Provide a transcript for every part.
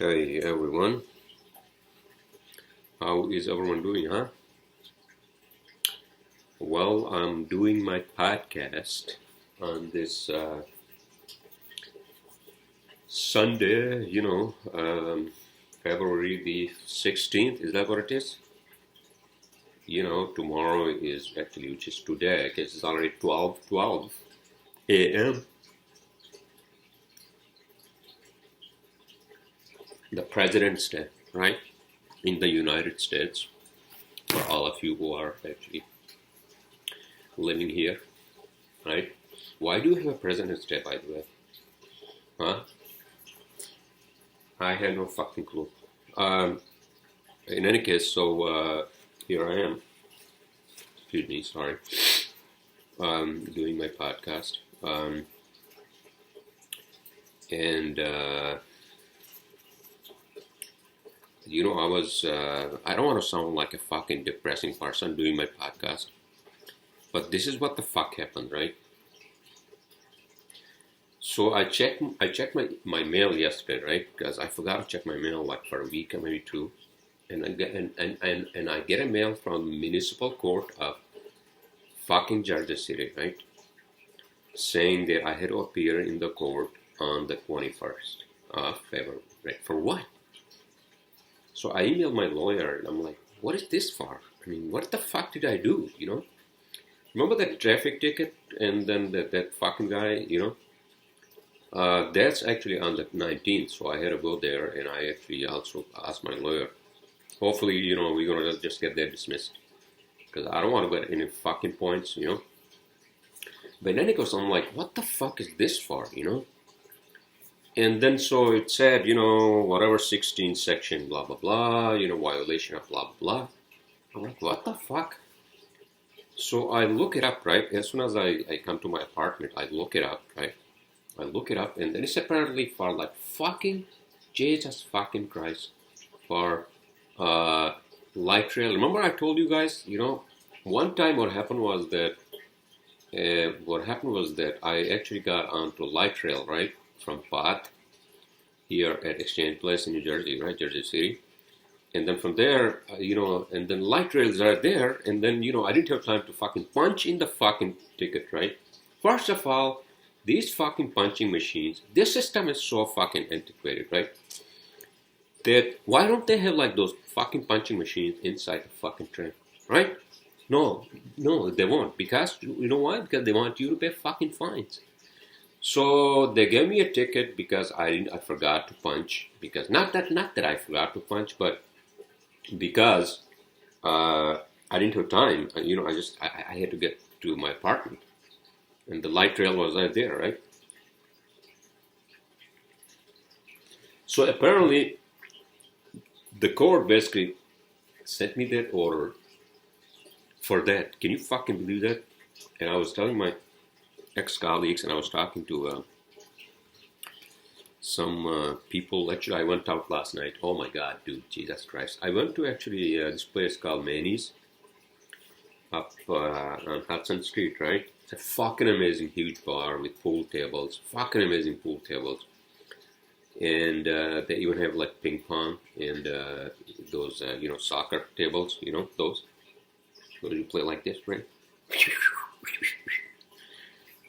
Hey everyone, how is everyone doing, huh? Well, I'm doing my podcast on this Sunday, February the 16th, is that what it is? Tomorrow is actually, which is today, I guess it's already 12 a.m. The President's Day, right? In the United States, for all of you who are actually living here, right? Why do you have a President's Day, by the way? Huh? I had no fucking clue. In any case, so here I am. Excuse me, sorry. Doing my podcast. I don't want to sound like a fucking depressing person doing my podcast, but this is what the fuck happened, right? So I checked my mail yesterday, right? Because I forgot to check my mail like for a week or maybe two. And I get a mail from municipal court of fucking Jersey City, right? Saying that I had to appear in the court on the 21st of February, right? For what? So I emailed my lawyer and I'm like, what is this for? I mean, what the fuck did I do, Remember that traffic ticket and then that fucking guy, That's actually on the 19th, so I had to go there and I actually also asked my lawyer. Hopefully, we're going to just get that dismissed. Because I don't want to get any fucking points, But then it goes, I'm like, what the fuck is this for, And then so it said, whatever 16 section, blah, blah, blah, violation of blah, blah, blah. I'm like, what the fuck? So I look it up, right? As soon as I come to my apartment, I look it up, right? I look it up, and then it's apparently for like fucking Jesus fucking Christ for light rail. Remember I told you guys, one time what happened was that I actually got onto light rail, right, from Path here at Exchange Place in New Jersey, right, Jersey City. And then from there, and then light rails are there, and then, I didn't have time to fucking punch in the fucking ticket, right? First of all, these fucking punching machines, this system is so fucking antiquated, right? That why don't they have like those fucking punching machines inside the fucking train, right? No, they won't. Because, you know why? Because they want you to pay fucking fines. So they gave me a ticket because I forgot to punch. Because not that I forgot to punch, but because I didn't have time. I had to get to my apartment. And the light rail was right there, right? So apparently, the court basically sent me that order for that. Can you fucking believe that? And I was telling my ex-colleagues, and I was talking to some people. Actually, I went out last night. Oh my God, dude, Jesus Christ. I went to actually this place called Manny's up on Hudson Street, right? It's a fucking amazing huge bar with pool tables. Fucking amazing pool tables. And they even have like ping pong and those, soccer tables, those. So you play like this, right?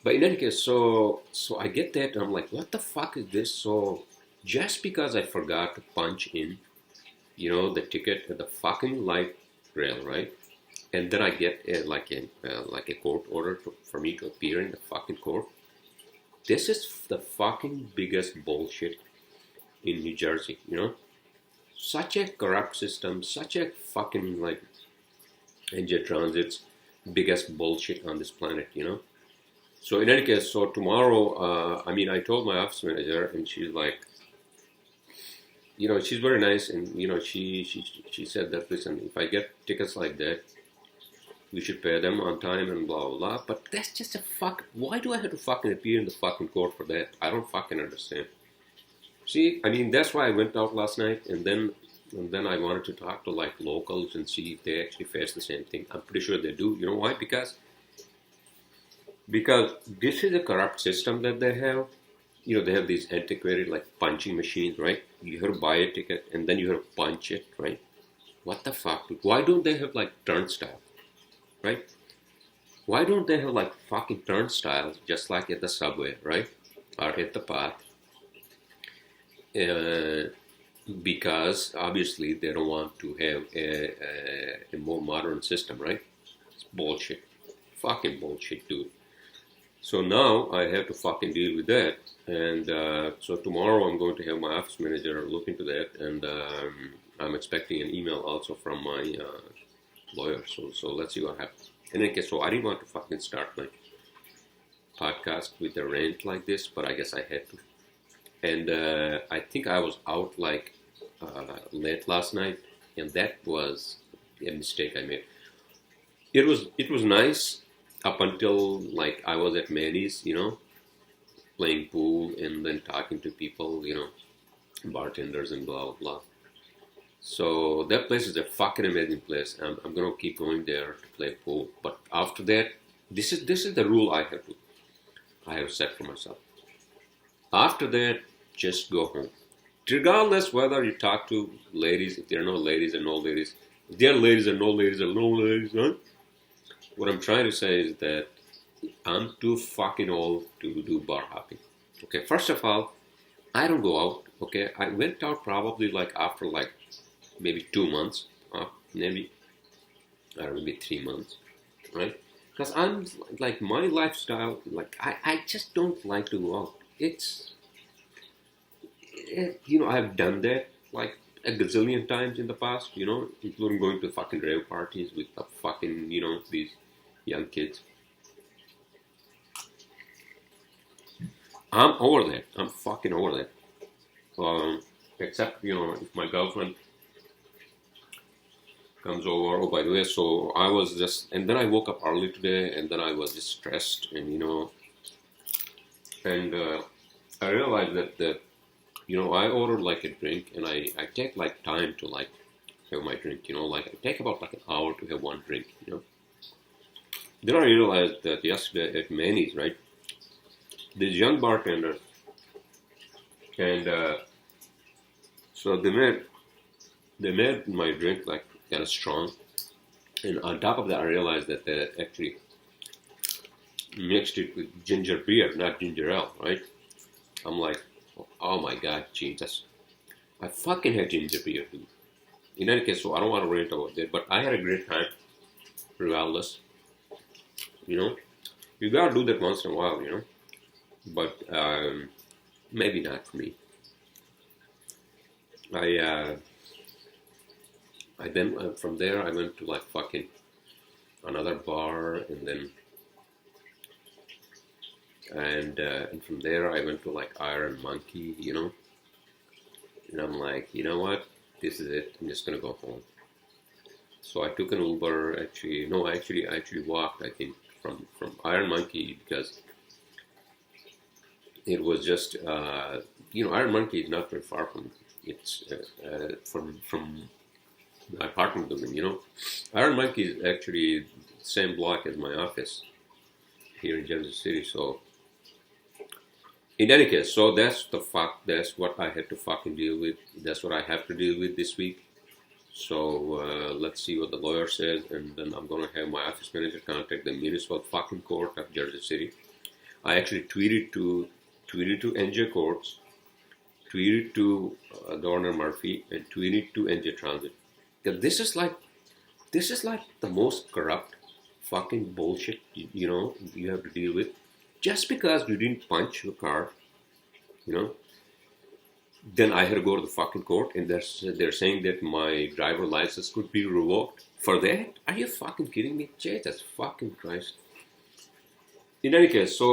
But in any case, so I get that, and I'm like, what the fuck is this? So just because I forgot to punch in, the ticket at the fucking light rail, right? And then I get a court order for me to appear in the fucking court. This is the fucking biggest bullshit in New Jersey, Such a corrupt system, such a fucking NJ Transit's biggest bullshit on this planet, So in any case, so tomorrow, I told my office manager, and she's like, she's very nice, and she said that, listen, if I get tickets like that, we should pay them on time and blah blah blah. But that's just a fuck. Why do I have to fucking appear in the fucking court for that? I don't fucking understand. See, that's why I went out last night, and then I wanted to talk to like locals and see if they actually face the same thing. I'm pretty sure they do. You know why? Because this is a corrupt system that they have, they have these antiquated like punching machines, right? You have to buy a ticket and then you have to punch it, right? What the fuck? Why don't they have like turnstile, right? Why don't they have like fucking turnstiles just like at the subway, right? Or at the path? Uh, because obviously they don't want to have a more modern system, right? It's bullshit. Fucking bullshit, dude. So now I have to fucking deal with that. And so tomorrow I'm going to have my office manager look into that. And I'm expecting an email also from my lawyer. So let's see what happens. In any case, so I didn't want to fucking start my podcast with a rant like this, but I guess I had to. And I think I was out like late last night, and that was a mistake I made. It was nice up until like I was at Manny's, playing pool and then talking to people, bartenders and blah blah blah. So that place is a fucking amazing place. I'm gonna keep going there to play pool. But after that, this is the rule I have set for myself. After that, just go home. Regardless whether you talk to ladies, if there are no ladies and no ladies, if there are ladies and no ladies and no ladies, huh? What I'm trying to say is that I'm too fucking old to do bar hopping. Okay, first of all, I don't go out. Okay, I went out probably like after like maybe 2 months, maybe I don't know, maybe 3 months, right? Because I'm like my lifestyle, like I just don't like to go out. I've done that like a gazillion times in the past, including going to fucking rave parties with the fucking, these young kids. I'm over that. I'm fucking over that. Except, if my girlfriend comes over. Oh, by the way, so I was and then I woke up early today, and then I was just stressed, and I realized that I ordered like a drink, and I take like time to like have my drink, like I take about like an hour to have one drink. Then I realized that yesterday at Manny's, right, these young bartenders, and so they made my drink like kind of strong, and on top of that, I realized that they actually mixed it with ginger beer, not ginger ale, right? I'm like, oh my god, Jesus. I fucking had ginger beer, dude. In any case, so I don't want to rant about that, but I had a great time, regardless. You gotta do that once in a while, but maybe not for me. I then from there I went to like fucking another bar, and from there I went to like Iron Monkey, and I'm like, you know what, this is it. I'm just gonna go home. So I took an Uber. Actually, no, I actually walked. I think from Iron Monkey, because it was just Iron Monkey is not very far from it's from my apartment building. Iron Monkey is actually the same block as my office here in Jersey City. So in any case, so that's what I had to fucking deal with. That's what I have to deal with this week. So let's see what the lawyer says, and then I'm gonna have my office manager contact the municipal fucking court of Jersey City. I actually tweeted to NJ Courts, tweeted to Governor Murphy, and tweeted to NJ Transit. This is like the most corrupt fucking bullshit you have to deal with. Just because you didn't punch your car, then I had to go to the fucking court, and they're saying that my driver license could be revoked for that. Are you fucking kidding me? Jesus fucking Christ. In any case, so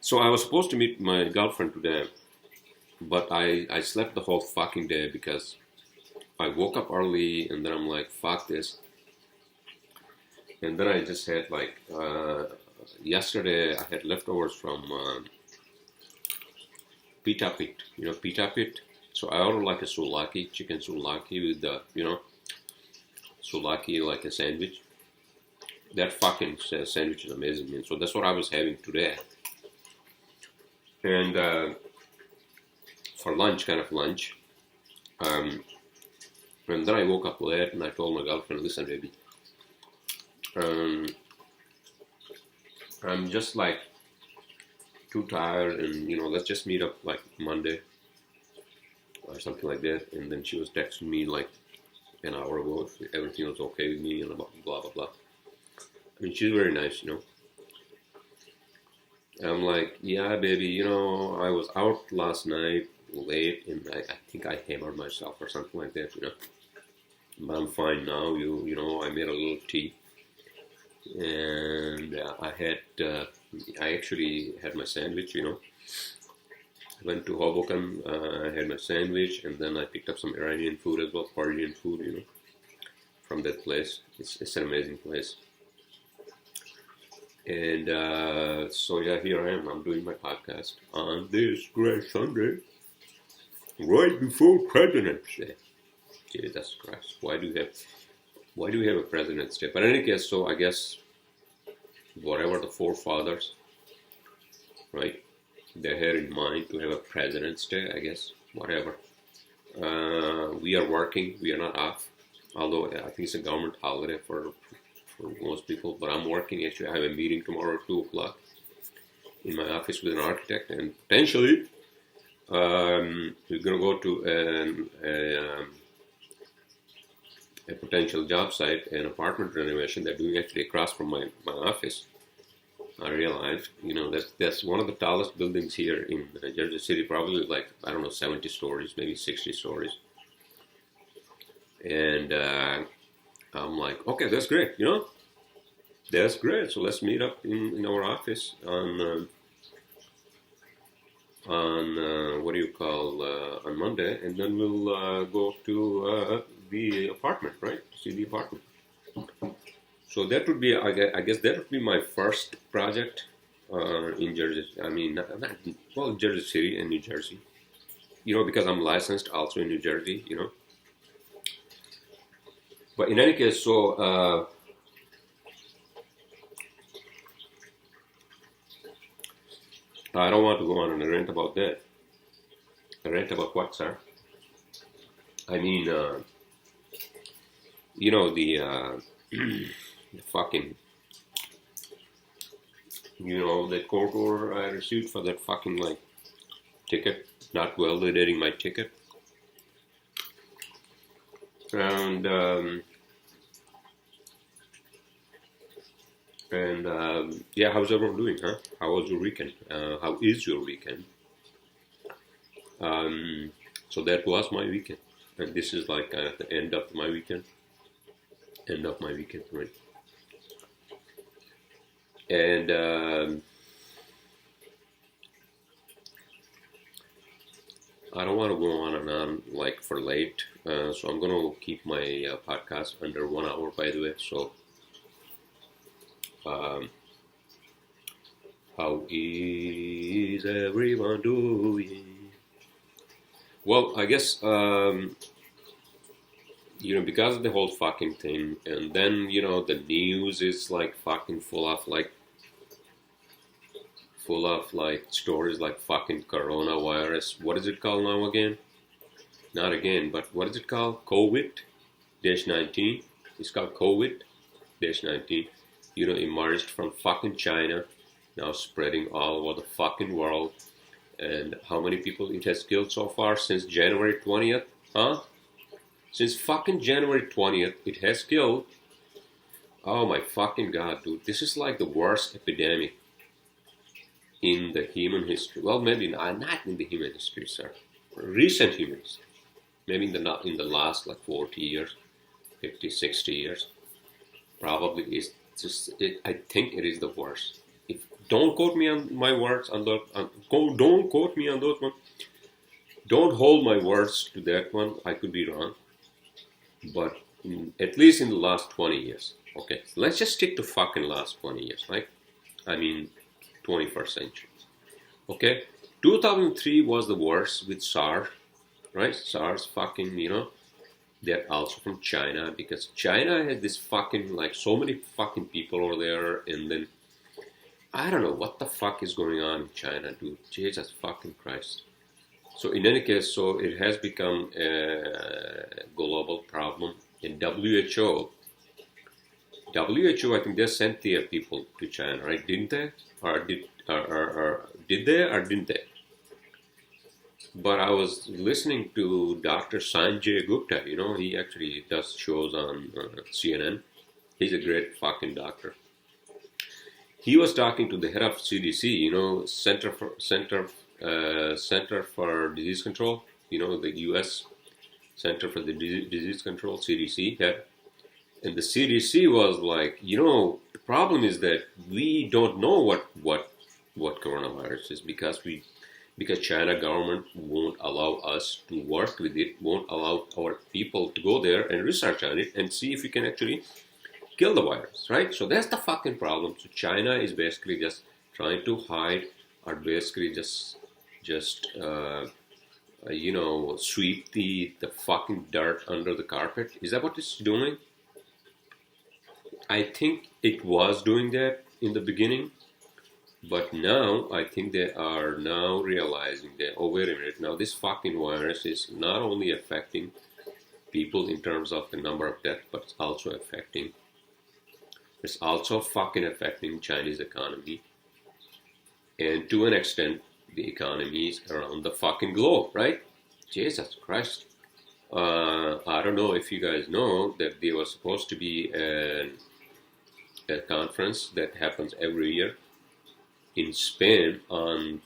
so I was supposed to meet my girlfriend today, but I slept the whole fucking day because I woke up early, and then I'm like, fuck this. And then I just had like, yesterday I had leftovers from Pita Pit, Pita Pit. So I ordered like a souvlaki, chicken souvlaki with the, souvlaki, like a sandwich. That fucking sandwich is amazing, man. So that's what I was having today. And for lunch, kind of lunch. And then I woke up late and I told my girlfriend, listen, baby, I'm just like too tired, and let's just meet up like Monday or something like that. And then she was texting me like an hour ago if everything was okay with me and blah blah blah. I mean, she's very nice, I'm like, yeah, baby, I was out last night late and I think I hammered myself or something like that, But I'm fine now. I made a little tea, and I actually had my sandwich. I went to Hoboken. I had my sandwich, and then I picked up some Iranian food as well, Persian food. From that place. It's an amazing place. And so yeah, here I am. I'm doing my podcast on this great Sunday, right before President's Day. Jesus Christ! Why do we have a President's Day? But in any case, so I guess whatever the forefathers, right, they had in mind to have a President's Day, I guess, whatever. We are working. We are not off. Although I think it's a government holiday for most people, but I'm working. Actually, I have a meeting tomorrow at 2 o'clock in my office with an architect, and potentially we're going to go to a potential job site, an apartment renovation they're doing actually across from my office. I realized, that's one of the tallest buildings here in Jersey City, probably like, 70 stories, maybe 60 stories. And I'm like, okay, that's great, That's great. So let's meet up in our office on on Monday, and then we'll go to the apartment, right? To see the apartment. So that would be, I guess that would be my first project in Jersey. I mean, Jersey City and New Jersey. Because I'm licensed also in New Jersey, But in any case, so I don't want to go on a rant about that. A rant about what, sir? I mean, the the fucking, that court order I received for that fucking, like, ticket, not validating my ticket. And yeah, how's everyone doing, huh? How was your weekend? How is your weekend? So that was my weekend. And this is like at the end of my weekend. Right? And I don't want to go on and on like for late. So I'm going to keep my podcast under 1 hour, by the way. So how is everyone doing? Well, I guess, because of the whole fucking thing, and then, the news is like fucking full of stories like fucking coronavirus. What is it called now again? Not again, but what is it called? COVID-19. It's called COVID-19. Emerged from fucking China, now spreading all over the fucking world. And how many people it has killed so far since January 20th? Huh? Since fucking January 20th, it has killed. Oh my fucking god, dude. This is like the worst epidemic in the human history. Well, maybe not in the human history, sir. Recent human history. Maybe in the last like 40 years, 50, 60 years. Probably is just, I think it is the worst. Don't quote me on my words on that. Don't quote me on those one. Don't hold my words to that one. I could be wrong. But at least in the last 20 years. Okay, let's just stick to fucking last 20 years, right? I mean, 21st century. Okay, 2003 was the worst with SARS, right? SARS fucking, They're also from China, because China has this fucking, like, so many fucking people over there, and then I don't know what the fuck is going on in China, dude. Jesus fucking Christ. So in any case, so it has become a global problem. In WHO, I think they sent their people to China, right? Didn't they? Or did they or didn't they? But I was listening to Dr. Sanjay Gupta. He actually does shows on CNN. He's a great fucking doctor. He was talking to the head of CDC, Center for Disease Control. The U.S. Center for the Disease Control, CDC head. And the CDC was like, the problem is that we don't know what coronavirus is, because China government won't allow us to work with it, won't allow our people to go there and research on it and see if we can actually kill the virus, right? So that's the fucking problem. So China is basically just trying to hide, or basically just sweep the fucking dirt under the carpet. Is that what it's doing? I think it was doing that in the beginning, but now I think they are now realizing that, oh, wait a minute, now this fucking virus is not only affecting people in terms of the number of deaths, but it's also fucking affecting Chinese economy, and to an extent, the economies around the fucking globe, right? Jesus Christ. I don't know if you guys know that there was supposed to be a conference that happens every year in Spain on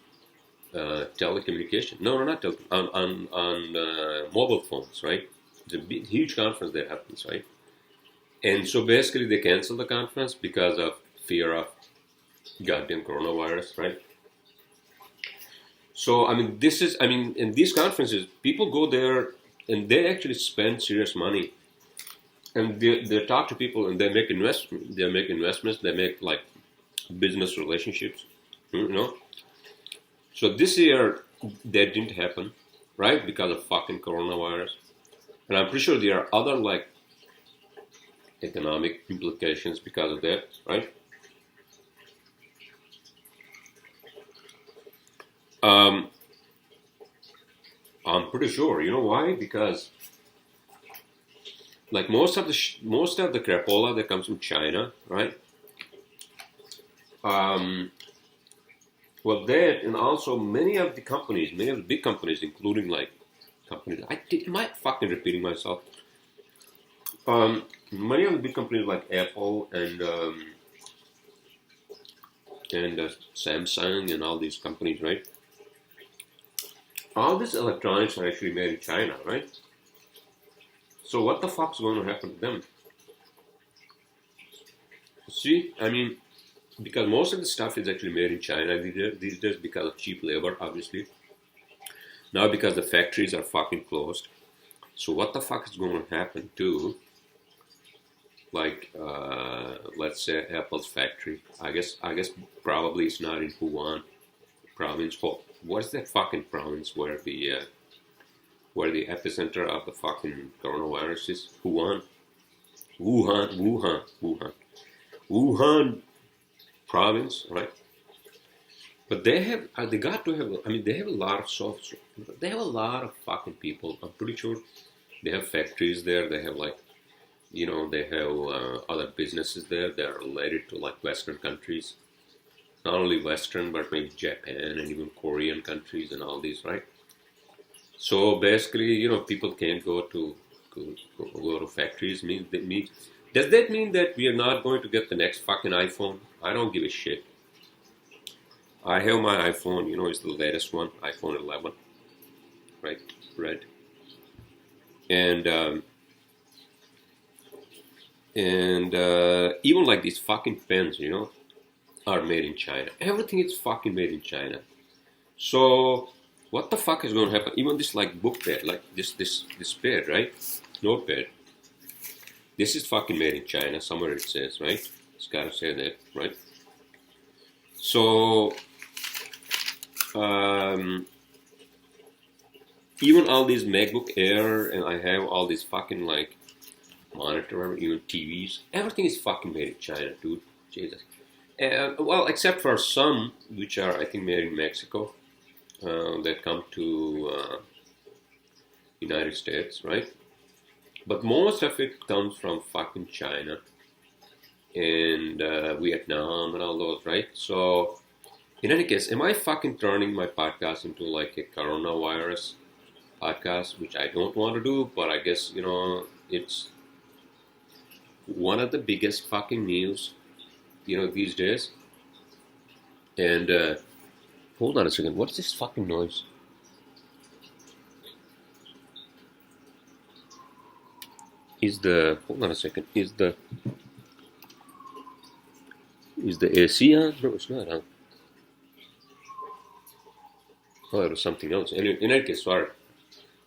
telecommunication. No, not telecommunication, on mobile phones, right? It's a big, huge conference that happens, right? And so basically they canceled the conference because of fear of goddamn coronavirus, right? So, in these conferences, people go there and they actually spend serious money. And they talk to people and they make investments, they make like business relationships, So this year, that didn't happen, right? Because of fucking coronavirus. And I'm pretty sure there are other like economic implications because of that, right? I'm pretty sure. You know why? Because like most of the crapola that comes from China, right? Well, that, and also many of the big companies, including like companies, I might fucking repeating myself. Many of the big companies like Apple and Samsung and all these companies, right? All these electronics are actually made in China, right? So what the fuck's going to happen to them? See, because most of the stuff is actually made in China these days because of cheap labor, obviously. Now because the factories are fucking closed. So what the fuck is going to happen to, like, let's say Apple's factory? I guess probably it's not in Wuhan province. What's that fucking province where the epicenter of the fucking coronavirus is? Wuhan province, right? But they have a lot of they have a lot of fucking people. I'm pretty sure they have factories there. They have like, they have other businesses there that are related to like Western countries. Not only Western, but maybe Japan and even Korean countries and all these, right? So basically, people can't go to factories. Does that mean that we are not going to get the next fucking iPhone? I don't give a shit. I have my iPhone, it's the latest one, iPhone 11, right? Red. And even like these fucking pens, are made in China. Everything is fucking made in China. So what the fuck is going to happen? Even this like book pad, like this pad, right? Notepad. This is fucking made in China. Somewhere it says, right? It's got to say that, right? So, even all these MacBook Air, and I have all these fucking like monitor, even TVs. Everything is fucking made in China, dude. Jesus. Well, except for some, which are I think made in Mexico, that come to United States, right? But most of it comes from fucking China and Vietnam and all those, right? So, in any case, am I fucking turning my podcast into like a coronavirus podcast, which I don't want to do, but I guess, it's one of the biggest fucking news, these days. And, hold on a second, what's this fucking noise? Hold on a second, is the AC on? No, it's not on. Oh, it was something else. Anyway, in any case, sorry.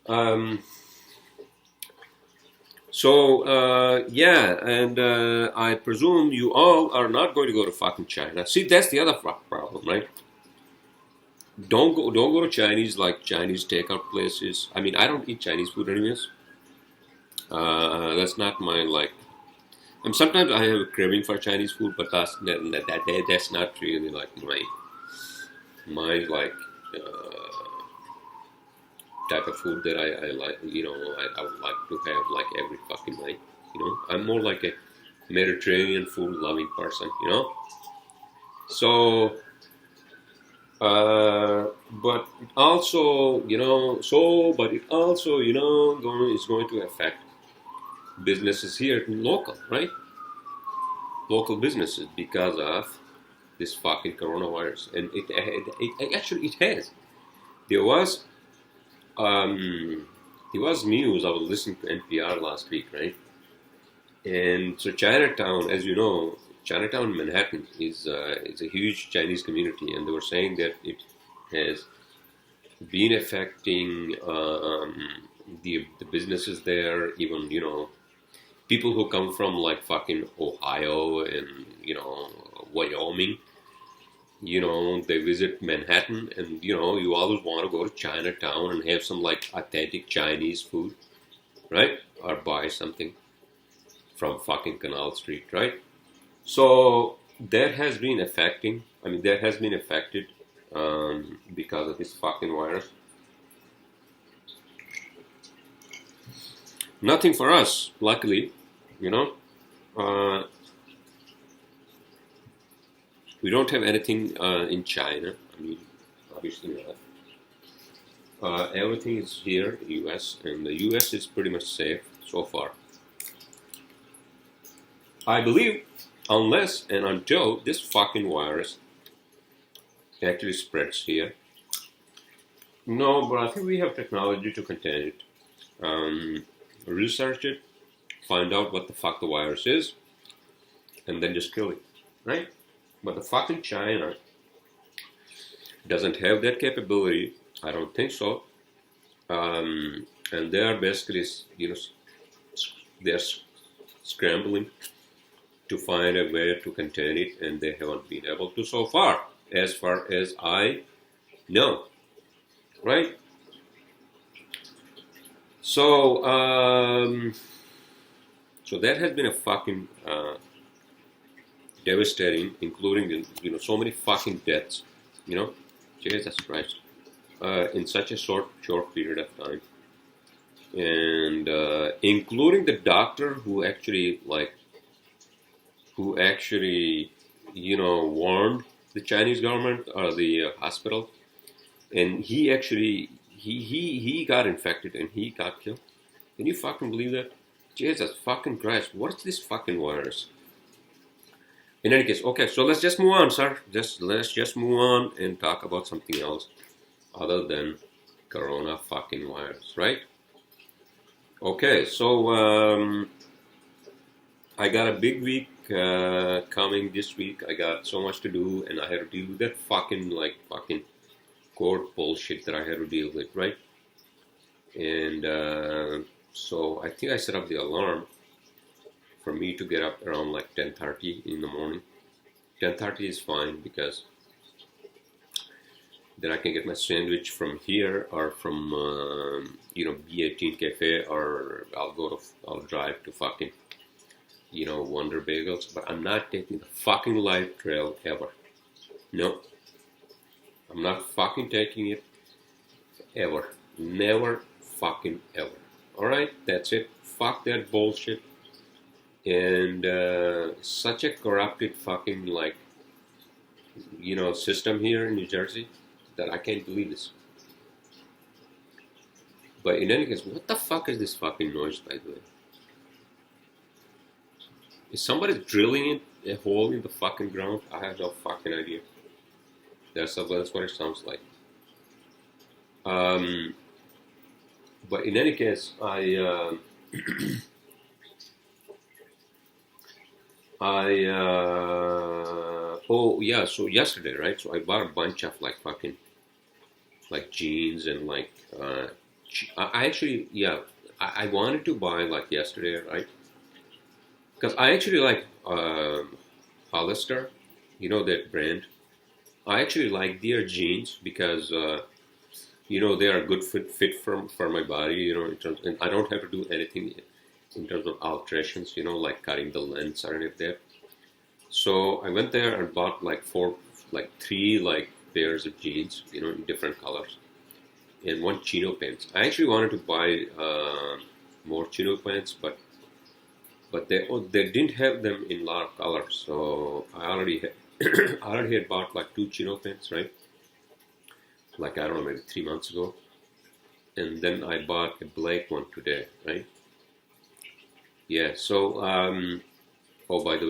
I presume you all are not going to go to fucking China. See, that's the other problem, right? Don't go to Chinese takeout places. I mean, I don't eat Chinese food anyways. That's not my like. And sometimes I have a craving for Chinese food, but that's not really like my like type of food that I like. I would like to have like every fucking night. I'm more like a Mediterranean food loving person. So. But it also, it's going to affect businesses here local, right? Local businesses because of this fucking coronavirus, and it actually it has. There was news. I was listening to NPR last week, right? And so Chinatown, as you know. Chinatown in Manhattan is a huge Chinese community, and they were saying that it has been affecting the businesses there. Even people who come from like fucking Ohio and Wyoming. They visit Manhattan, and you always want to go to Chinatown and have some like authentic Chinese food, right? Or buy something from fucking Canal Street, right? So that has been affected because of this fucking virus. Nothing for us, luckily, we don't have anything in China. I mean, obviously not. Everything is here in the U.S., and the U.S. is pretty much safe so far. I believe. Unless and until this fucking virus actually spreads here. No, but I think we have technology to contain it. Research it, find out what the fuck the virus is, and then just kill it, right? But the fucking China doesn't have that capability. I don't think so. And they are basically, they're scrambling to find a way to contain it, and they haven't been able to so far as I know, right? So, so that has been a fucking devastating, including so many fucking deaths, Jesus Christ, in such a short period of time, and including the doctor who actually warned the Chinese government or the hospital, and he actually he got infected and he got killed. Can you fucking believe that? Jesus fucking Christ, what's this fucking virus? In any case, okay, so let's just move on, sir. Let's just move on and talk about something else other than corona fucking virus, right? Okay, so I got a big week coming this week. I got so much to do, and I had to deal with that fucking court bullshit that I had to deal with, right? And so I think I set up the alarm for me to get up around like 10:30 in the morning. 10:30 is fine because Then I can get my sandwich from here or from B18 Cafe, or I'll drive to fucking Wonder Bagels. But I'm not taking the fucking light trail ever. No, I'm not fucking taking it ever. Never fucking ever. All right, that's it. Fuck that bullshit. And such a corrupted fucking system here in New Jersey that I can't believe this. But in any case, what the fuck is this fucking noise, by the way? Is somebody drilling a hole in the fucking ground? I have no fucking idea. That's what it sounds like. But in any case, oh yeah, so yesterday, right? So I bought a bunch of fucking jeans and I actually, yeah, I wanted to buy yesterday, right? Because I actually like Hollister, that brand. I actually like their jeans because they are a good fit for my body, and I don't have to do anything in terms of alterations, like cutting the lengths or any of that. So I went there and bought three pairs of jeans, in different colors, and one chino pants. I actually wanted to buy more chino pants, but they didn't have them in a lot of colors. So I already had bought two chino pants, right? I don't know, maybe 3 months ago, and then I bought a black one today, right? Yeah. So oh, by the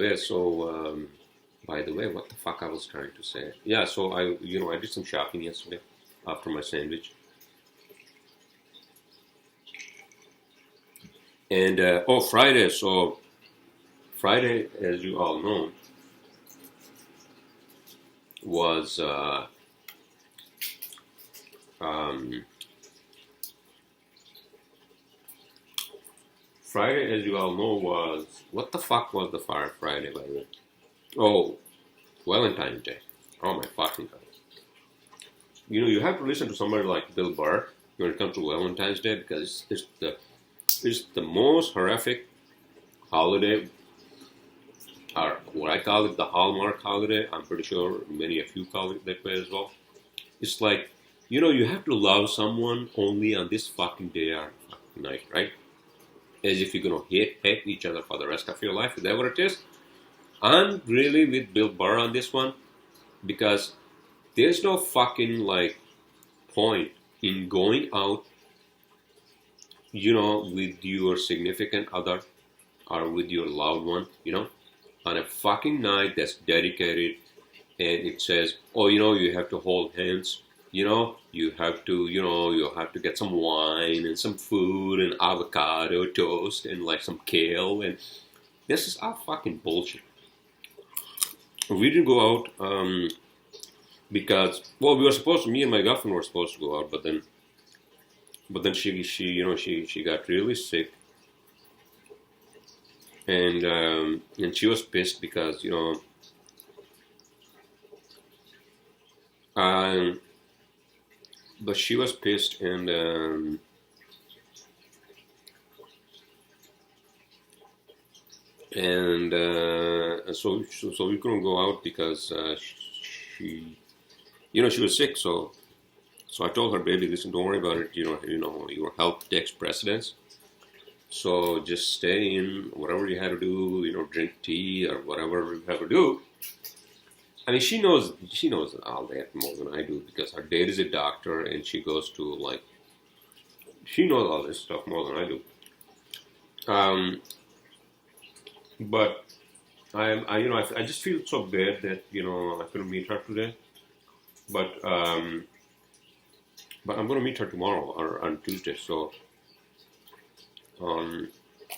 way, what the fuck I was trying to say? Yeah. So I did some shopping yesterday after my sandwich. And Friday. So Friday, as you all know, was Friday, as you all know, was what the fuck was the Friday, by the way? Oh, Valentine's Day. Oh my fucking god! You have to listen to somebody like Bill Burr when it comes to Valentine's Day, because it's the most horrific holiday, or what I call it, the Hallmark holiday. I'm pretty sure many of you call it that way as well. It's you have to love someone only on this fucking day or fucking night, right? As if you're gonna hate each other for the rest of your life. Is that what it is? I'm really with Bill Burr on this one, because there's no fucking point in going out, with your significant other or with your loved one, on a fucking night that's dedicated, and it says, oh, you have to hold hands, you have to get some wine and some food and avocado toast and some kale, and this is all fucking bullshit. We didn't go out because, well, me and my girlfriend were supposed to go out, but then she got really sick, and she was pissed because but she was pissed, and so we couldn't go out because she was sick. So I told her, baby, listen, don't worry about it. Your health takes precedence. So just stay in, whatever you have to do. Drink tea or whatever you have to do. I mean, she knows all that more than I do, because her dad is a doctor, and she goes to she knows all this stuff more than I do. But I just feel so bad that I couldn't meet her today. But I'm going to meet her tomorrow or on Tuesday. So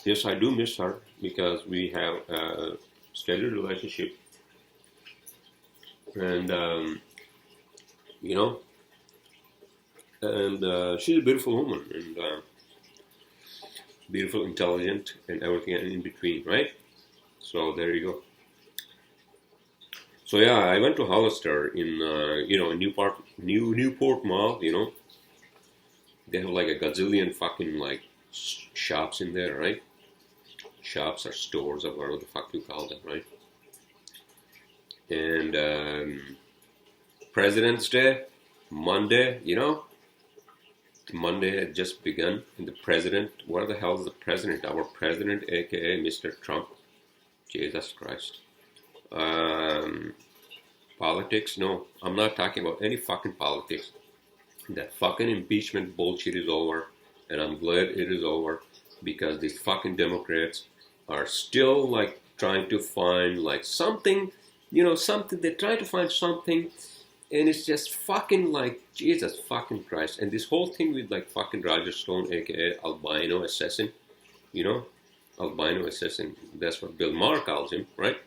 yes, I do miss her, because we have a steady relationship, and she's a beautiful woman, and beautiful, intelligent, and everything in between, right? So there you go. So yeah, I went to Hollister in Newport Mall. They have like a gazillion fucking like shops in there, right? Shops or stores or whatever the fuck you call them, right? And President's Day, Monday, Monday had just begun, and the president, where the hell is the president? Our president, aka Mr. Trump. Jesus Christ. Politics? No, I'm not talking about any fucking politics. That fucking impeachment bullshit is over, and I'm glad it is over because these fucking Democrats are still like trying to find like something, something. They're trying to find something, and it's just fucking like Jesus fucking Christ. And this whole thing with like fucking Roger Stone, aka albino assassin, albino assassin. That's what Bill Maher calls him, right?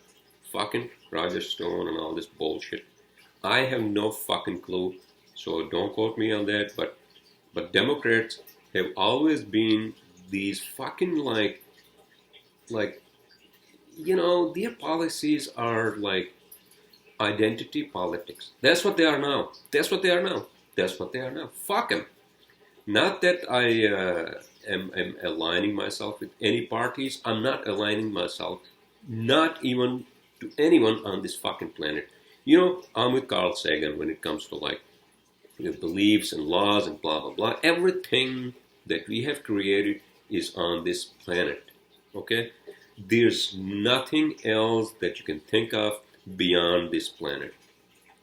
Fucking Roger Stone and all this bullshit. I have no fucking clue. So don't quote me on that, but Democrats have always been these fucking like their policies are like identity politics. That's what they are now. That's what they are now. That's what they are now. Fuck them. Not that I am aligning myself with any parties. I'm not aligning myself, not even to anyone on this fucking planet. I'm with Carl Sagan when it comes to like beliefs and laws and blah blah blah. Everything that we have created is on this planet. Okay? There's nothing else that you can think of beyond this planet.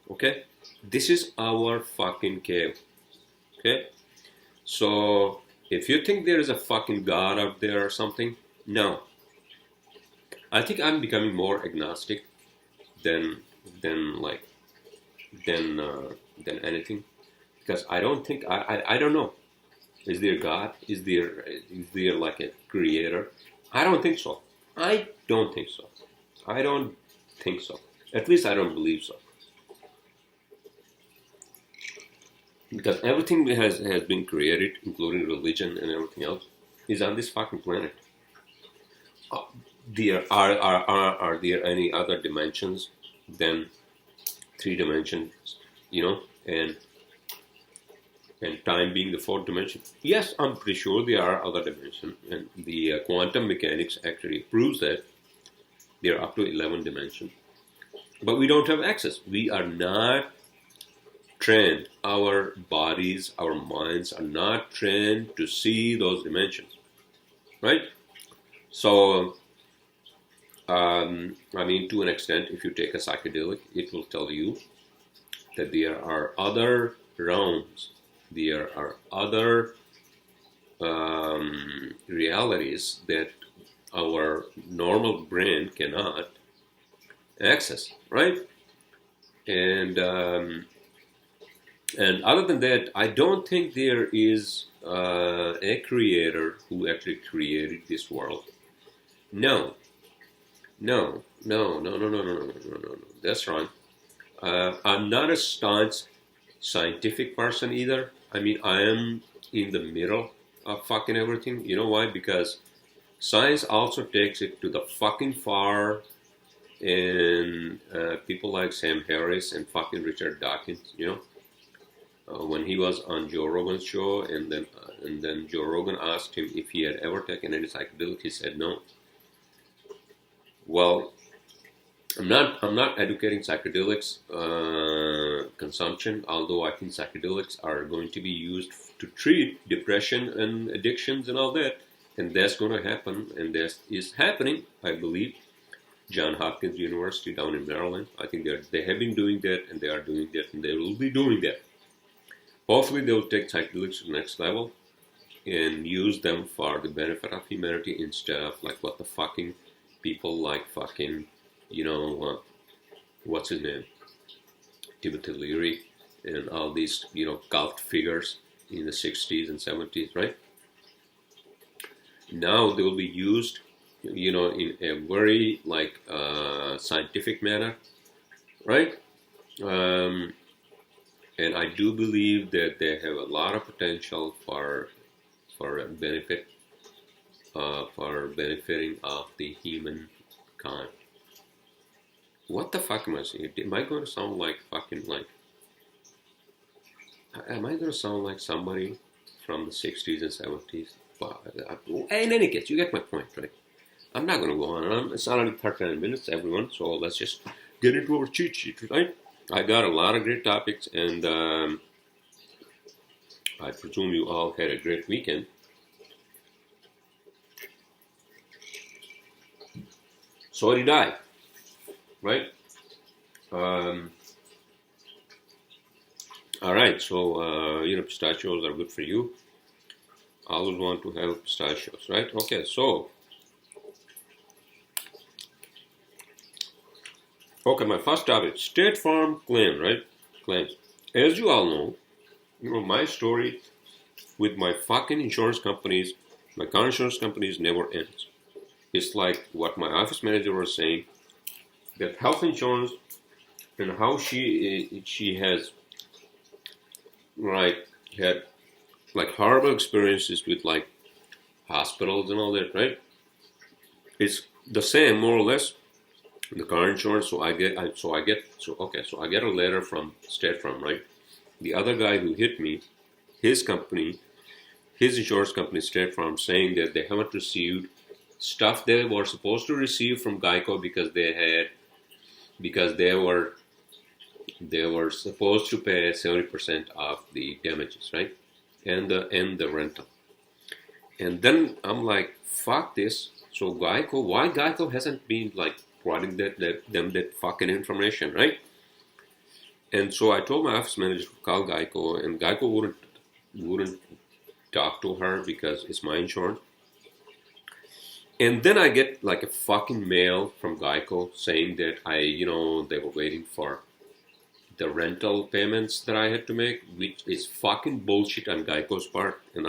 Okay? This is our fucking cave. Okay? So if you think there is a fucking God out there or something, no. I think I'm becoming more agnostic than anything. Because I don't think I don't know. Is there God? Is there like a creator? I don't think so. I don't think so. I don't think so. At least I don't believe so. Because everything has been created, including religion and everything else, is on this fucking planet. Are there any other dimensions than 3 dimensions? And time being the 4th dimension. Yes, I'm pretty sure there are other dimensions, and the quantum mechanics actually proves that they're up to 11 dimensions. But we don't have access. We are not trained. Our bodies, our minds are not trained to see those dimensions, right? So, to an extent, if you take a psychedelic, it will tell you that there are other realms. There are other realities that our normal brain cannot access, right? And other than that, I don't think there is a creator who actually created this world. No. That's wrong. I'm not a staunch scientific person either. I am in the middle of fucking everything. You know why? Because science also takes it to the fucking far, and people like Sam Harris and fucking Richard Dawkins, when he was on Joe Rogan's show, and then Joe Rogan asked him if he had ever taken any psychedelic, he said no. Well, I'm not advocating psychedelics consumption, although I think psychedelics are going to be used to treat depression and addictions and all that, and that's going to happen, and that is happening, I believe. John Hopkins University down in Maryland, I think they have been doing that, and they are doing that, and they will be doing that. Hopefully, they will take psychedelics to the next level and use them for the benefit of humanity instead of like what the fucking people like fucking. What's his name? Timothy Leary and all these, cult figures in the 60s and 70s, right? Now they will be used, in a very, scientific manner, right? And I do believe that they have a lot of potential for benefit, for benefiting of the humankind. What the fuck am I saying? Am I going to sound like fucking like? Am I going to sound like somebody from the 60s and 70s? In any case, you get my point, right? I'm not going to go on and on. It's already 39 minutes, everyone, so let's just get into our cheat sheet, right? I got a lot of great topics, and I presume you all had a great weekend. So did I, right? All right, so, pistachios are good for you. I always want to have pistachios, right? Okay, so. Okay, my first topic, State Farm claim, right? Claims. As you all know, my story with my fucking insurance companies, my car insurance companies never ends. It's like what my office manager was saying, that health insurance and how she has had like horrible experiences with like hospitals and all that, right? It's the same more or less. The car insurance, so I get a letter from State Farm, right? The other guy who hit me, his company, his insurance company, State Farm, saying that they haven't received stuff they were supposed to receive from Geico because they were supposed to pay 70% of the damages, right? And the rental. And then I'm like, fuck this. So Geico, why Geico hasn't been like providing them that fucking information, right? And so I told my office manager to call Geico, and Geico wouldn't talk to her because it's my insurance. And then I get like a fucking mail from Geico saying that they were waiting for the rental payments that I had to make, which is fucking bullshit on Geico's part. And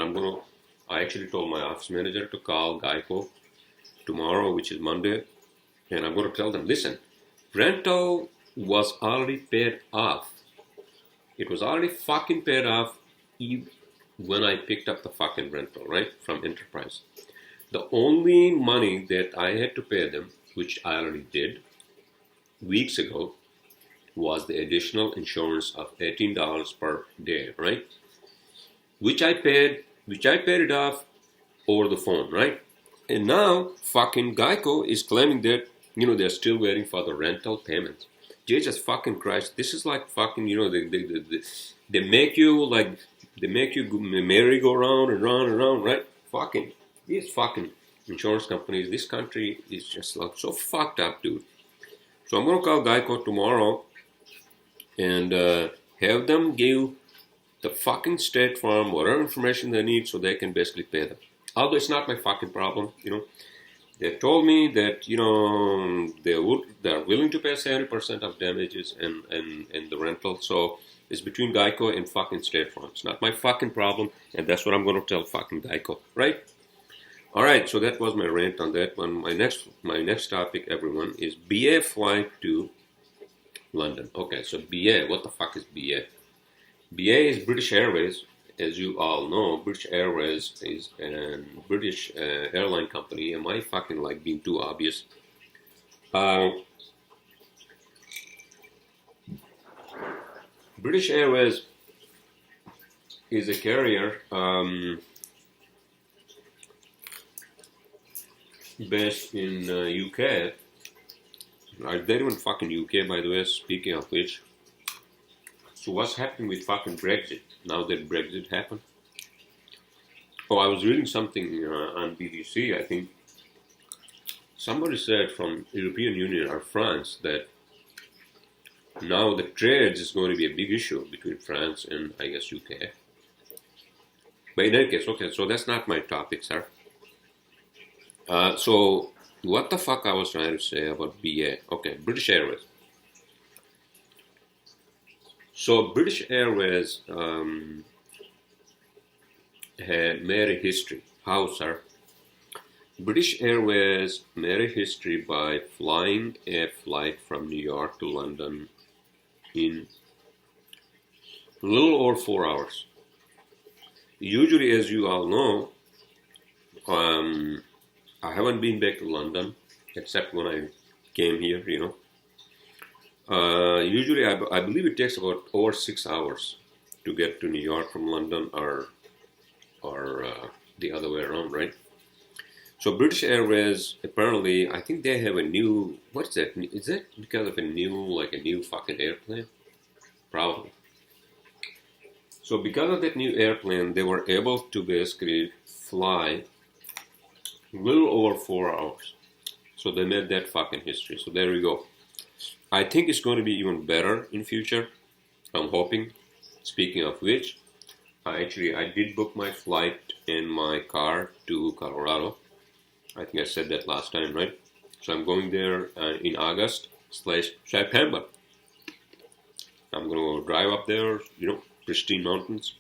I actually told my office manager to call Geico tomorrow, which is Monday, and I'm going to tell them, listen, rental was already paid off. It was already fucking paid off when I picked up the fucking rental, right, from Enterprise. The only money that I had to pay them, which I already did weeks ago, was the additional insurance of $18 per day, right? Which I paid it off over the phone, right? And now fucking Geico is claiming that they're still waiting for the rental payments. Jesus fucking Christ, this is like fucking they make you merry-go-round and round and round, right? Fucking these fucking insurance companies, this country is just like so fucked up, dude. So I'm gonna call Geico tomorrow and have them give the fucking State Farm whatever information they need so they can basically pay them. Although it's not my fucking problem, They told me that they're willing to pay 70% of damages and the rental. So it's between Geico and fucking State Farm. It's not my fucking problem, and that's what I'm going to tell fucking Geico, right? All right, so that was my rant on that one. My next topic, everyone, is BA flight to London. Okay, so BA, what the fuck is BA? BA is British Airways. As you all know, British Airways is a British airline company. Am I fucking like being too obvious? British Airways is a carrier based in UK. They're in fucking UK, by the way, speaking of which. So what's happening with fucking Brexit, now that Brexit happened? Oh, I was reading something on BBC, I think. Somebody said from European Union or France that now the trades is going to be a big issue between France and, I guess, UK. But in any case, okay, so that's not my topic, sir. So what the fuck I was trying to say about BA? Okay, British Airways. So British Airways had made a history. How, sir? British Airways made a history by flying a flight from New York to London in a little over 4 hours. Usually, as you all know, I haven't been back to London except when I came here, Usually, I believe it takes about over 6 hours to get to New York from London, or the other way around, right? So British Airways, apparently, I think they have a new. What's that? Is that because of a new fucking airplane? Probably. So because of that new airplane, they were able to basically fly a little over 4 hours. So they made that fucking history. So there we go. I think it's going to be even better in future. I'm hoping. Speaking of which, I did book my flight in my car to Colorado. I think I said that last time, right? So I'm going there in August/September. I'm going to drive up there, pristine mountains.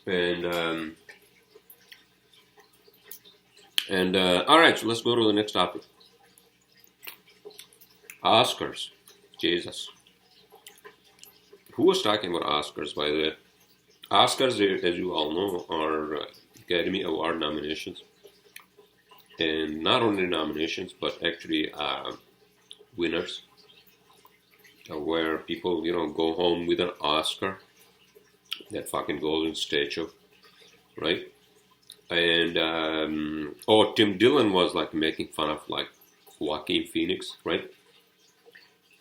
And all right, so let's go to the next topic. Oscars. Jesus. Who was talking about Oscars, by the way? Oscars, as you all know, are Academy Award nominations. And not only nominations, but actually winners. Where people, go home with an Oscar. That fucking golden statue, right? And, Tim Dillon was like making fun of like Joaquin Phoenix, right?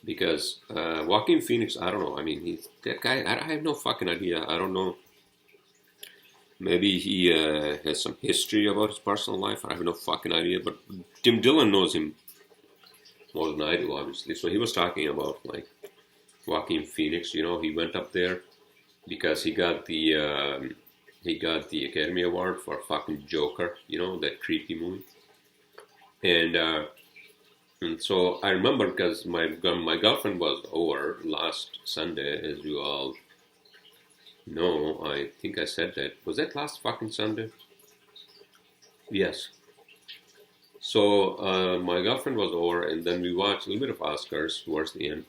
Because Joaquin Phoenix, I don't know. I mean, he's that guy. I have no fucking idea. I don't know. Maybe he has some history about his personal life. I have no fucking idea. But Tim Dillon knows him more than I do, obviously. So he was talking about like Joaquin Phoenix. He went up there because he got the Academy Award for fucking Joker. That creepy movie. And so I remember because my girlfriend was over last Sunday, as you all know. I think I said that. Was that last fucking Sunday? Yes. So my girlfriend was over, and then we watched a little bit of Oscars towards the end.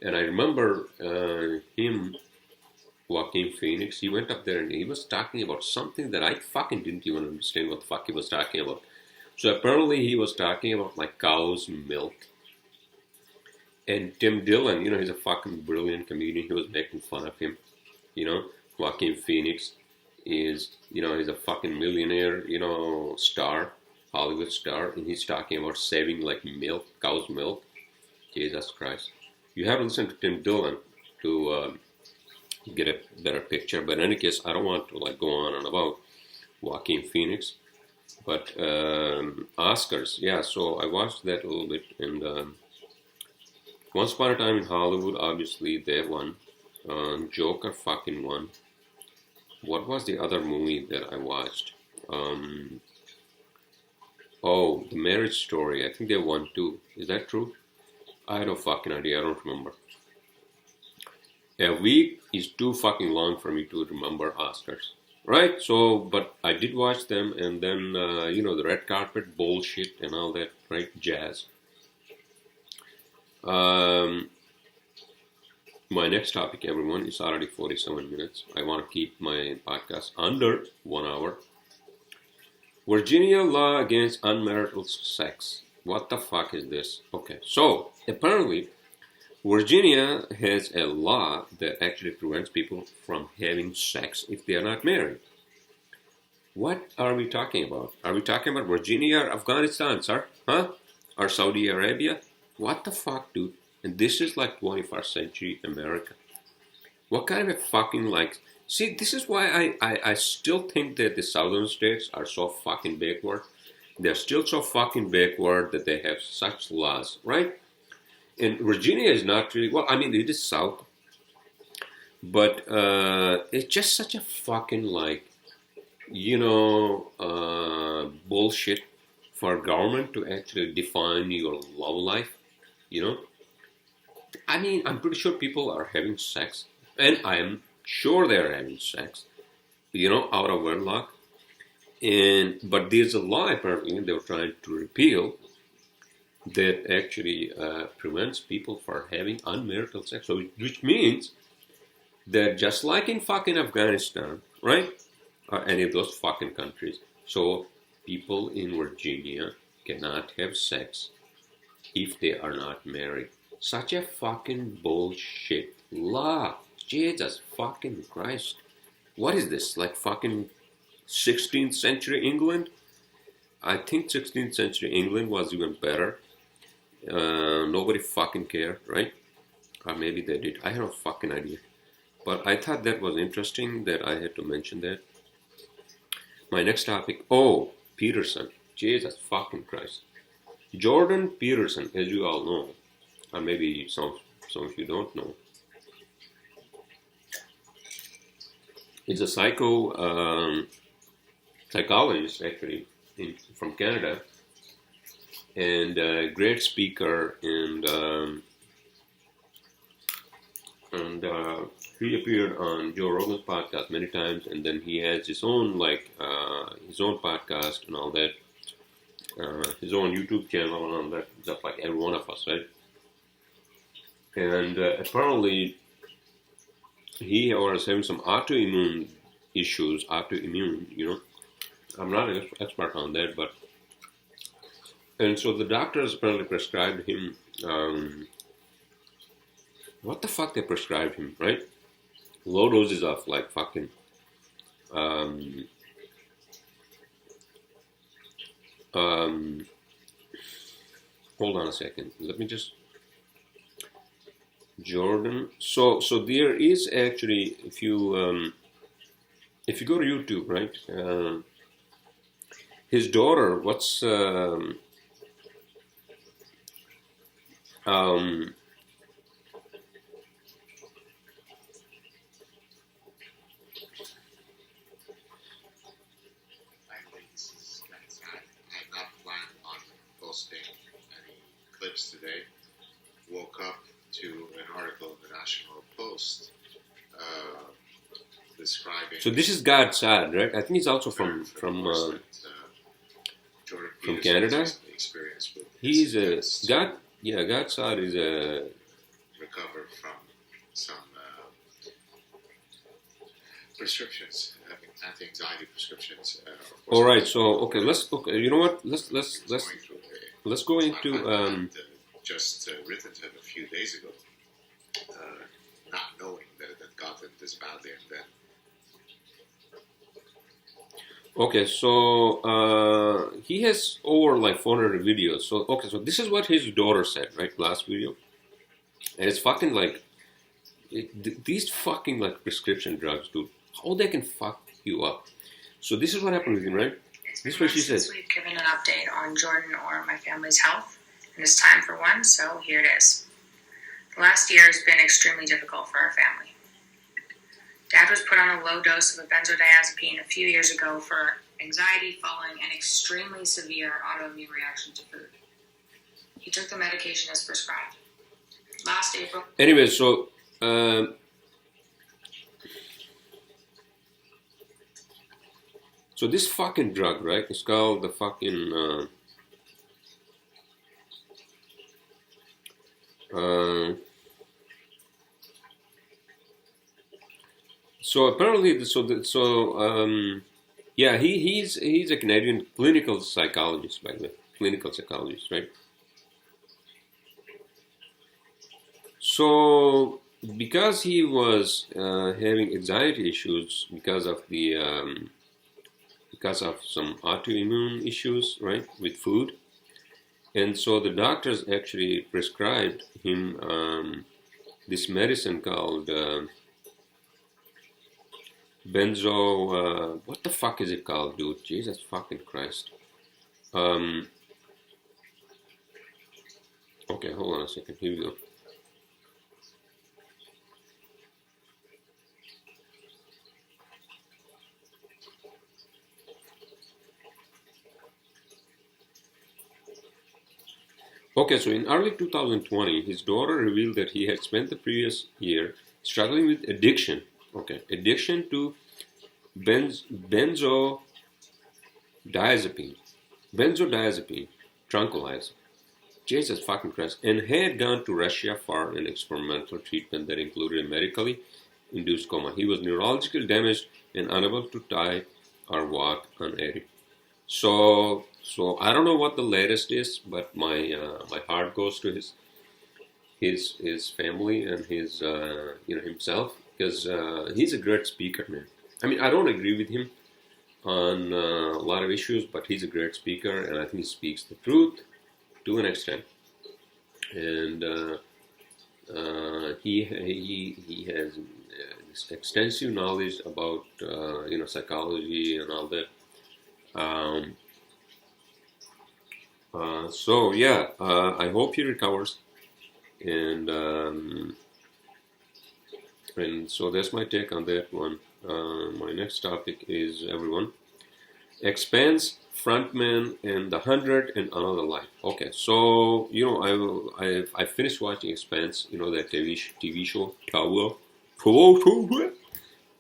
And I remember Joaquin Phoenix, he went up there and he was talking about something that I fucking didn't even understand what the fuck he was talking about. So apparently he was talking about like cow's milk. And Tim Dillon, he's a fucking brilliant comedian. He was making fun of him. Joaquin Phoenix is, he's a fucking millionaire, star, Hollywood star. And he's talking about saving like milk, cow's milk. Jesus Christ. You have to listen to Tim Dillon to get a better picture. But in any case, I don't want to like go on and about Joaquin Phoenix. But Oscars, yeah, so I watched that a little bit, and Once Upon a Time in Hollywood, obviously they won. Joker fucking won. What was the other movie that I watched? The Marriage Story, I think they won too. Is that true? I have no fucking idea, I don't remember. A week is too fucking long for me to remember Oscars. Right, so, but I did watch them, and then, the red carpet bullshit and all that, right, jazz. My next topic, everyone, is already 47 minutes. I want to keep my podcast under 1 hour. Virginia law against unmarital sex. What the fuck is this? Okay, so, apparently, Virginia has a law that actually prevents people from having sex if they are not married. What are we talking about? Are we talking about Virginia or Afghanistan, sir? Huh? Or Saudi Arabia? What the fuck, dude? And this is like 21st century America. What kind of a fucking like... See, this is why I still think that the southern states are so fucking backward. They're still so fucking backward that they have such laws, right? And Virginia is not really, well, I mean, it is south, but it's just such a fucking like, bullshit for government to actually define your love life, I mean, I'm pretty sure people are having sex, and I am sure they're having sex, out of wedlock. But there's a law apparently they were trying to repeal that actually prevents people from having unmarital sex. So, which means that just like in fucking Afghanistan, right, or any of those fucking countries, so people in Virginia cannot have sex if they are not married. Such a fucking bullshit law. Jesus fucking Christ. What is this? Like fucking 16th century England? I think 16th century England was even better. Nobody fucking cared, right? Or maybe they did. I have no fucking idea. But I thought that was interesting that I had to mention that. My next topic. Oh, Peterson. Jesus fucking Christ. Jordan Peterson, as you all know, or maybe some of you don't know, is a psychologist actually from Canada, and a great speaker, and he appeared on Joe Rogan's podcast many times, and then he has his own his own podcast and all that, his own YouTube channel and all that, just like every one of us, right? And apparently he was having some autoimmune issues, I'm not an expert on that, but, and so the doctors apparently prescribed him, what the fuck they prescribed him, right? Low doses of like fucking, hold on a second, let me just, Jordan, so there is actually, if you go to YouTube, right, his daughter, clips today. Woke up to an article in the National Post describing. So this is God Sad, right? I think he's also from Canada. He's a God. Yeah, God Sad is a recover from some prescriptions, anti-anxiety prescriptions. All right. So okay, you know what? Let's go into. Just written to him a few days ago, not knowing that it had gotten this badly, and then. Okay, so he has over like 400 videos. So so this is what his daughter said, right? Last video, and it's fucking like these fucking like prescription drugs, dude. How they can fuck you up? So this is what happened with him, right? This is what she says. We've given an update on Jordan or my family's health. And it's time for one, so here it is. The last year has been extremely difficult for our family. Dad was put on a low dose of a benzodiazepine a few years ago for anxiety following an extremely severe autoimmune reaction to food. He took the medication as prescribed. Last April... Anyway, so this fucking drug, right, it's called the fucking... so apparently, he's a Canadian clinical psychologist, by the way, clinical psychologist, right? So because he was having anxiety issues because of some autoimmune issues, right, with food. And so the doctors actually prescribed him this medicine called what the fuck is it called, dude? Jesus fucking Christ. Okay, hold on a second. Here we go. Okay, so in early 2020, his daughter revealed that he had spent the previous year struggling with addiction. Okay, addiction to benzodiazepine, tranquilizer. Jesus fucking Christ. And had gone to Russia for an experimental treatment that included a medically induced coma. He was neurologically damaged and unable to type or walk unaided. So I don't know what the latest is, but my heart goes to his family and his himself, because he's a great speaker, man. I mean, I don't agree with him on a lot of issues, but he's a great speaker, and I think he speaks the truth to an extent. And he has extensive knowledge about psychology and all that. So yeah, I hope he recovers, and so that's my take on that one. My next topic is, everyone, Expanse, Frontman, and The 100 and Another Life. Okay, so I finished watching Expanse. You know, that TV show,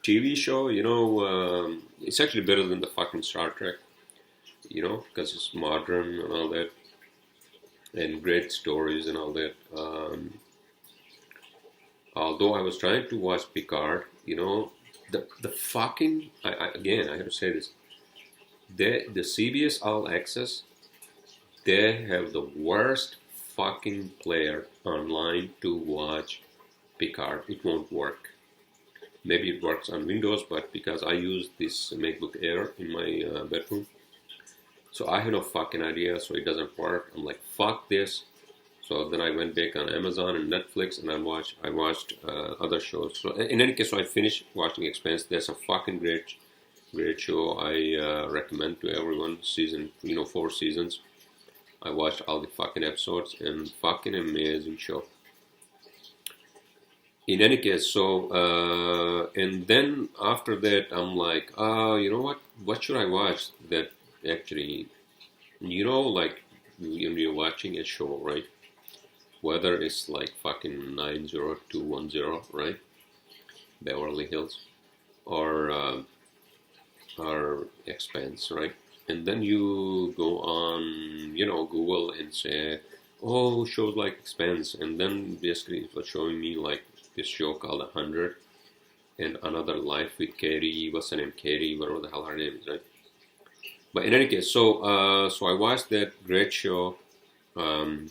TV show. It's actually better than the fucking Star Trek. Because it's modern and all that, and great stories and all that. Although I was trying to watch Picard, the fucking again, I have to say this. The CBS All Access, they have the worst fucking player online to watch Picard. It won't work. Maybe it works on Windows, but because I use this MacBook Air in my bedroom, so I have no fucking idea, so it doesn't work. I'm like, fuck this. So then I went back on Amazon and Netflix, and I watched other shows. So in any case, so I finished watching Expanse. That's a fucking great show. I recommend to everyone. 4 seasons. I watched all the fucking episodes, and fucking amazing show. In any case, so and then after that, I'm like, you know what? What should I watch that actually, like when you're watching a show, right? Whether it's like fucking 90210, right? Beverly Hills, or Expanse, right? And then you go on, Google and say, oh, shows like Expanse, and then basically it was showing me like this show called 100 and Another Life with Katie, what's her name, Katie, whatever the hell her name is, right? But in any case, so I watched that great show, and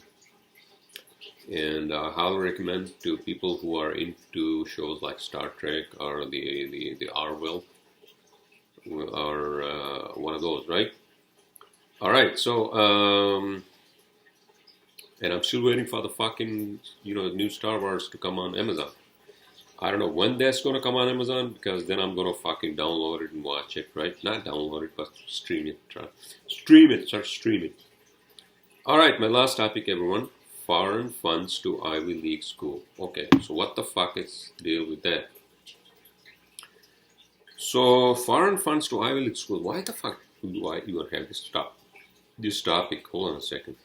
I highly recommend to people who are into shows like Star Trek or the Orville, or one of those, right? All right, so and I'm still waiting for the fucking new Star Wars to come on Amazon. I don't know when that's going to come on Amazon, because then I'm going to fucking download it and watch it, right? Not download it, but stream it. Start streaming. All right, my last topic, everyone. Foreign funds to Ivy League school. Okay, so what the fuck is the deal with that? So, foreign funds to Ivy League school. Why the fuck do you want to have this topic? Hold on a second.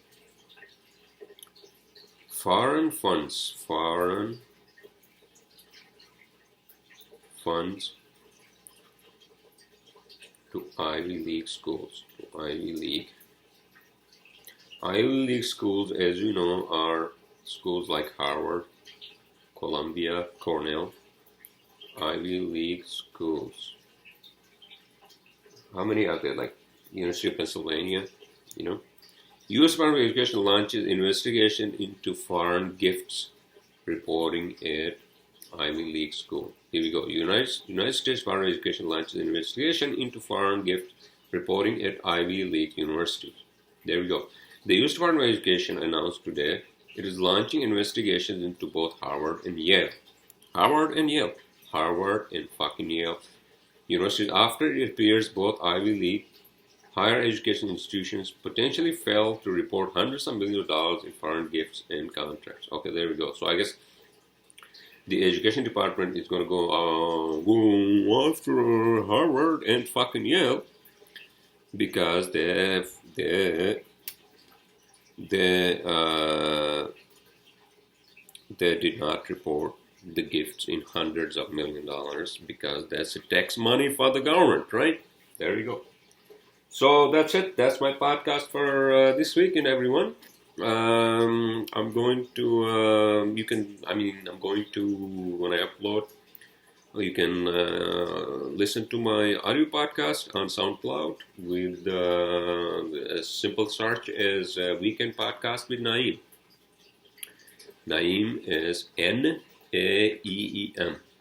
Foreign funds to Ivy League schools. Ivy League schools, as you know, are schools like Harvard, Columbia, Cornell. Ivy League schools. How many are there? Like University of Pennsylvania, U.S. Department of Education launches investigation into foreign gifts reporting at Ivy League school. Here we go. United States Department of Education launches investigation into foreign gift reporting at Ivy League universities. There we go. The U.S. Department of Education announced today it is launching investigations into both Harvard and Yale. Harvard and fucking Yale universities, after it appears both Ivy League higher education institutions potentially failed to report hundreds of millions of dollars in foreign gifts and contracts. Okay, there we go. So I guess the education department is going to go after Harvard and fucking Yale, because they did not report the gifts in hundreds of millions of dollars, because that's tax money for the government, right? There you go. So that's it. That's my podcast for this weekend, everyone. I'm going to, when I upload, You can listen to my audio podcast on SoundCloud with a simple search as Weekend Podcast with Naeem. Naeem is Naeem.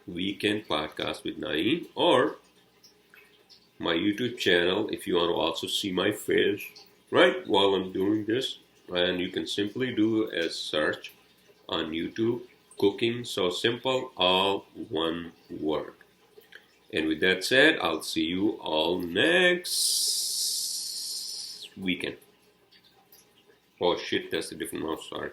Weekend Podcast with Naeem. Or my YouTube channel, if you want to also see my face, right, while I'm doing this. And you can simply do a search on YouTube, Cooking So Simple, all one word. And with that said, I'll see you all next weekend. Oh shit, that's a different mouse, sorry.